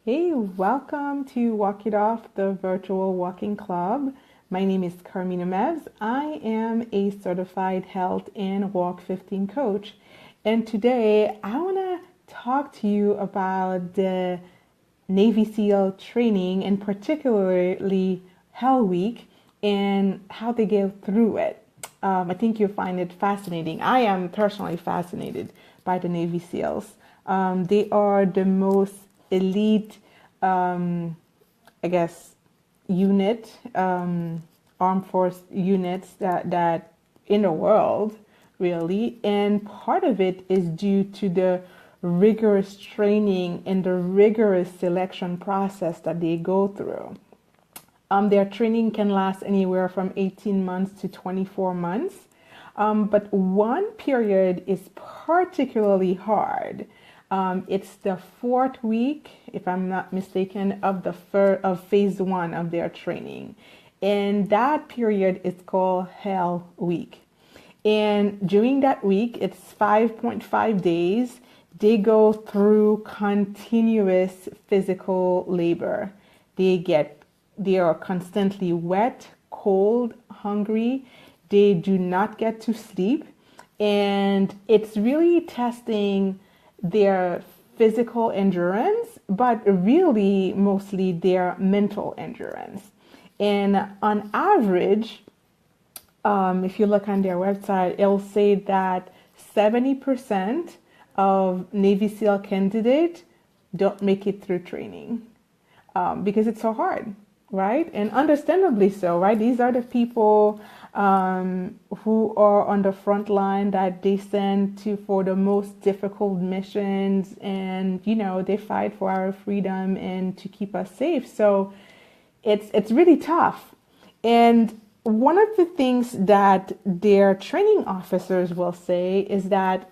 Hey, welcome to Walk It Off, the virtual walking club. My name is Carmina Mevs. I am a certified health and Walk 15 coach. And today I want to talk to you about the Navy SEAL training and particularly Hell Week and how they go through it. I think you'll find it fascinating. I am personally fascinated by the Navy SEALs. They are the most elite, I guess, unit, armed force units that in the world, really. And part of it is due to the rigorous training and the rigorous selection process that they go through. Their training can last anywhere from 18 months to 24 months. But one period is particularly hard. It's the fourth week, if I'm not mistaken, of phase one of their training. And that period is called Hell Week. And during that week, it's 5.5 days. They go through continuous physical labor. They are constantly wet, cold, hungry. They do not get to sleep. And it's really testing their physical endurance, but really mostly their mental endurance. And on average, if you look on their website, it'll say that 70% of Navy SEAL candidates don't make it through training because it's so hard, right? And understandably so, right? These are the people who are on the front line that they send to for the most difficult missions, and they fight for our freedom and to keep us safe. So it's really tough. And one of the things that their training officers will say is that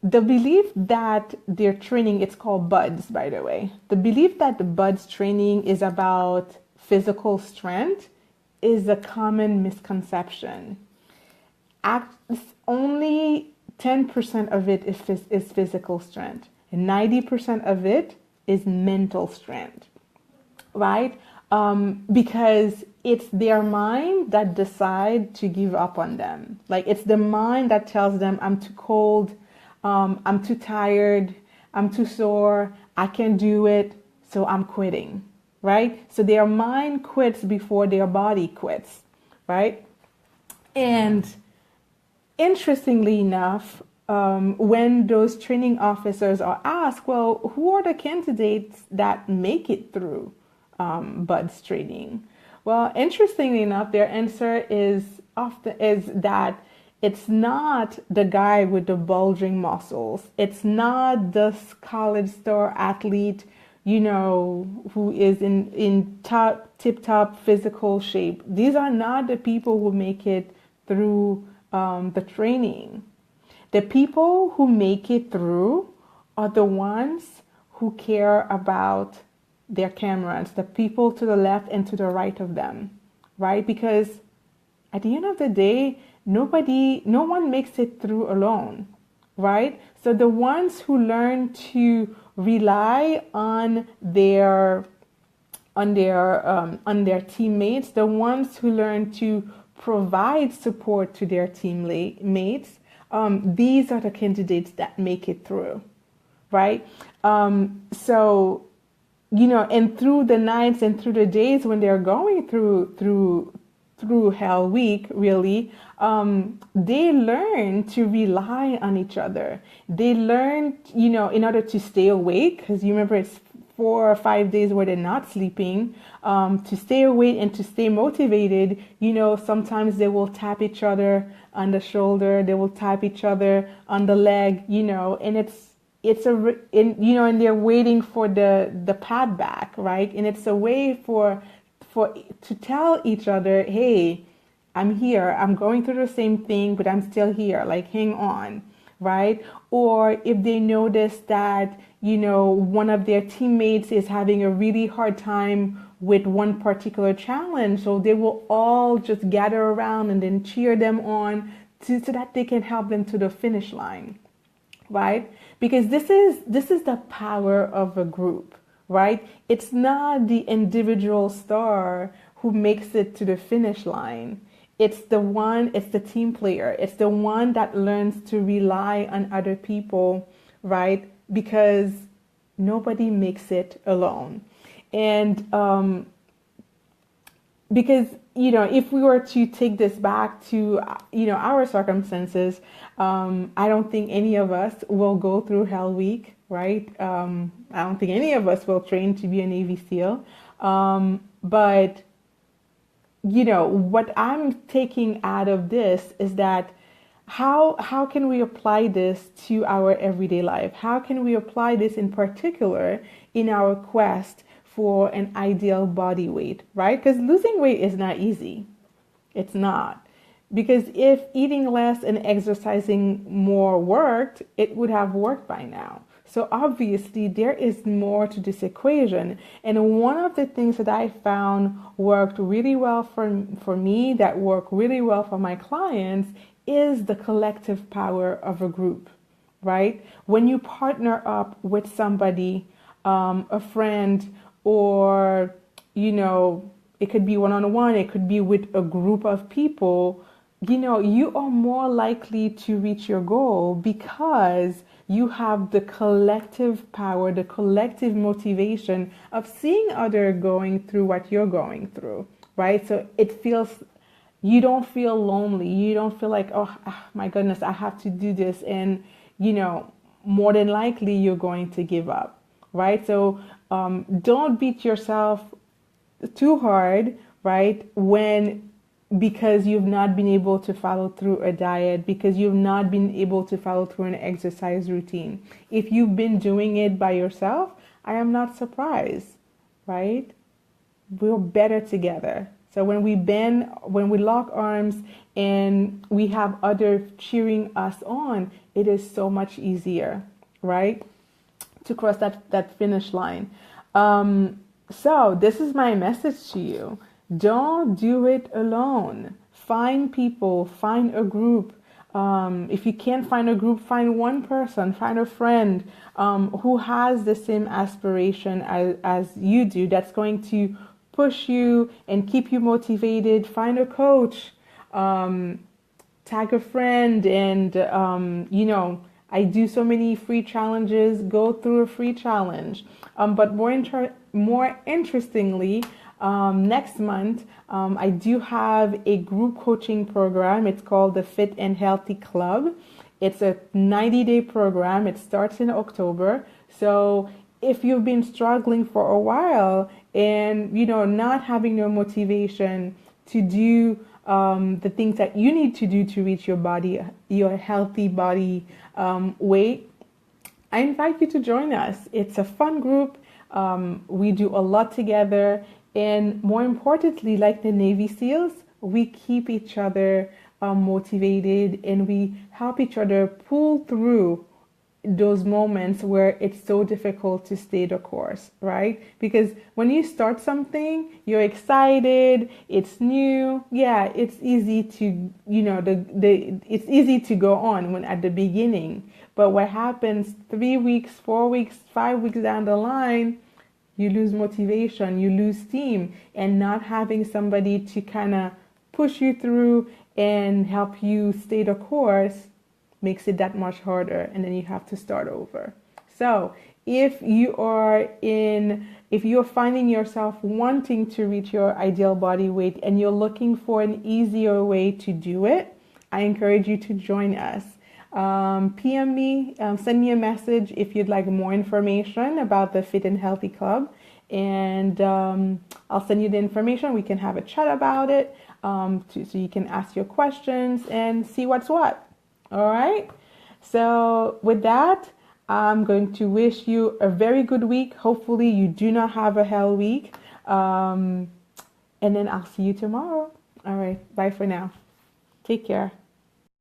the belief that their training, it's called BUDS, by the way, the belief that the BUDS training is about physical strength is a common misconception. Only 10% of it is physical strength, and 90% of it is mental strength, right? Because it's their mind that decide to give up on them. Like, it's the mind that tells them, I'm too cold, I'm too tired, I'm too sore, I can't do it, so I'm quitting, right? So their mind quits before their body quits, right? And interestingly enough, when those training officers are asked, well, who are the candidates that make it through BUDS training? Well, interestingly enough, their answer is that it's not the guy with the bulging muscles. It's not the college star athlete, who is in tip-top physical shape. These are not the people who make it through the training. The people who make it through are the ones who care about their cameras, the people to the left and to the right of them, right? Because at the end of the day, no one makes it through alone, right? So the ones who learn to rely on their teammates, the ones who learn to provide support to their teammates, these are the candidates that make it through, right? So, and through the nights and through the days when they're going through Hell Week, really, they learn to rely on each other. They learn, in order to stay awake, because you remember it's 4 or 5 days where they're not sleeping, to stay awake and to stay motivated. Sometimes they will tap each other on the shoulder, they will tap each other on the leg, and and they're waiting for the pad back, right? And it's a way to tell each other, hey, I'm here, I'm going through the same thing, but I'm still here, like, hang on, right? Or if they notice that, one of their teammates is having a really hard time with one particular challenge, so they will all just gather around and then cheer them on so that they can help them to the finish line, right? Because this is the power of a group, right? It's not the individual star who makes it to the finish line. It's the team player. It's the one that learns to rely on other people, right? Because nobody makes it alone. And because, if we were to take this back to, our circumstances, I don't think any of us will go through Hell Week, right? I don't think any of us will train to be a Navy SEAL. But what I'm taking out of this is that how can we apply this to our everyday life? How can we apply this in particular in our quest for an ideal body weight, right? Because losing weight is not easy. It's not. Because if eating less and exercising more worked, it would have worked by now. So obviously there is more to this equation. And one of the things that I found worked really well for me, that worked really well for my clients, is the collective power of a group, right? When you partner up with somebody, a friend, or, it could be one-on-one, it could be with a group of people, you are more likely to reach your goal because you have the collective power, the collective motivation of seeing others going through what you're going through, right? So you don't feel lonely. You don't feel like, oh my goodness, I have to do this. And, more than likely you're going to give up, right? So don't beat yourself too hard, right? Because you've not been able to follow through a diet, because you've not been able to follow through an exercise routine. If you've been doing it by yourself, I am not surprised, right? We're better together. So when we lock arms and we have others cheering us on, it is so much easier, right? To cross that finish line. So this is my message to you. Don't do it alone. Find people, find a group. If you can't find a group, find one person, find a friend who has the same aspiration as you do, that's going to push you and keep you motivated. Find a coach, tag a friend, and I do so many free challenges. Go through a free challenge. But more interestingly, next month, I do have a group coaching program. It's called the Fit and Healthy Club. It's a 90-day program. It starts in October. So if you've been struggling for a while and, not having your motivation to do the things that you need to do to reach your healthy body weight, I invite you to join us. It's a fun group. We do a lot together. And more importantly, like the Navy SEALs, we keep each other motivated, and we help each other pull through those moments where it's so difficult to stay the course, right? Because when you start something, you're excited, it's new. Yeah, it's easy to, it's easy to go on when at the beginning. But what happens 3 weeks, 4 weeks, 5 weeks down the line, you lose motivation, you lose steam, and not having somebody to kind of push you through and help you stay the course makes it that much harder, and then you have to start over. So if you're finding yourself wanting to reach your ideal body weight and you're looking for an easier way to do it, I encourage you to join us. PM me, send me a message if you'd like more information about the Fit and Healthy Club, and I'll send you the information. We can have a chat about it, so you can ask your questions and see what's what. All right. So with that, I'm going to wish you a very good week. Hopefully you do not have a hell week. And then I'll see you tomorrow. All right. Bye for now. Take care.